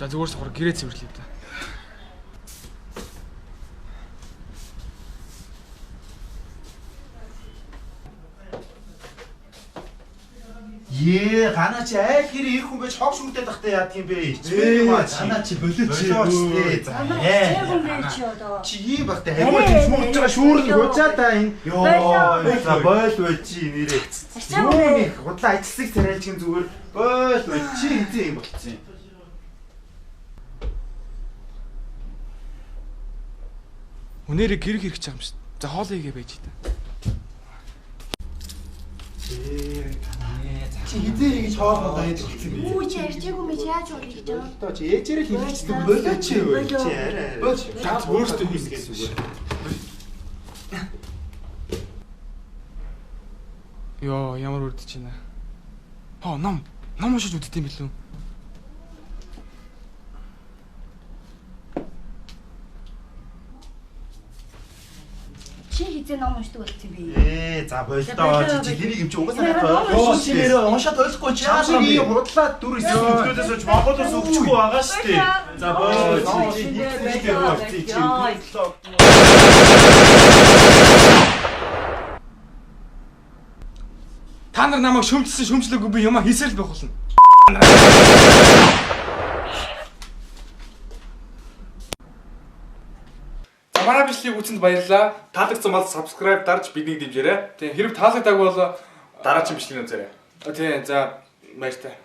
За зүгээр сохор гэрээ цэвэрлэе да. Ганаа чи айл гэрээ ирэх хүн байж хог шүмтэй тахтай яад юм бэ? Ганаа чи болооч. Чи ийм багтай хариу тийм шүүрж байгаа шүүрэн хуцаа та энэ. За бойл байж чи нэрээ. Юуны худлаа ажилласыг царайлж гин зүгээр бойл байж чи хэзээ юм болцсон юм. Өнөөрэ гэр хэрэг чам шүү. За хоол игээ байж та. Чи хизээ ингэж хоолгоо даяад хэлсэн бэ? Үгүй чи ярьжээгүй мэж яаж болох гэж байна? Одоо чи ээжээрээ л хэлчихсэн болоо чи юу? Чи арай. Ганц өөртөө хийх гэсэн үг. Йоо, ямар үрдэж байна. Ном уншиж үзт юм билүү? Чи хизээ ном уншдаг болсон юм бэ? За болоо чи хэнийг юм чи угаасаа Йоо чи нэрээ уншаад ойлгохгүй чи яах юм Чамшиг бэ? худлаа дүр эсвэл хүмүүсээс ч Монголоос өгчихгүй байгаа шүү дээ. За болоо чи хийхдээ болцсон чи. Та нар намайг шөмжлөөгүй би юмаа хийсэл байх болно. За манай бичлэгийг үзсэнд баярлалаа. Таалагдсан бол subscribe дарж биднийг дэмжээрэй. Тэгээ хэрэг таалагдаагүй бол дараагийн бичлэгийг үзээрэй. Тийм за баяртай.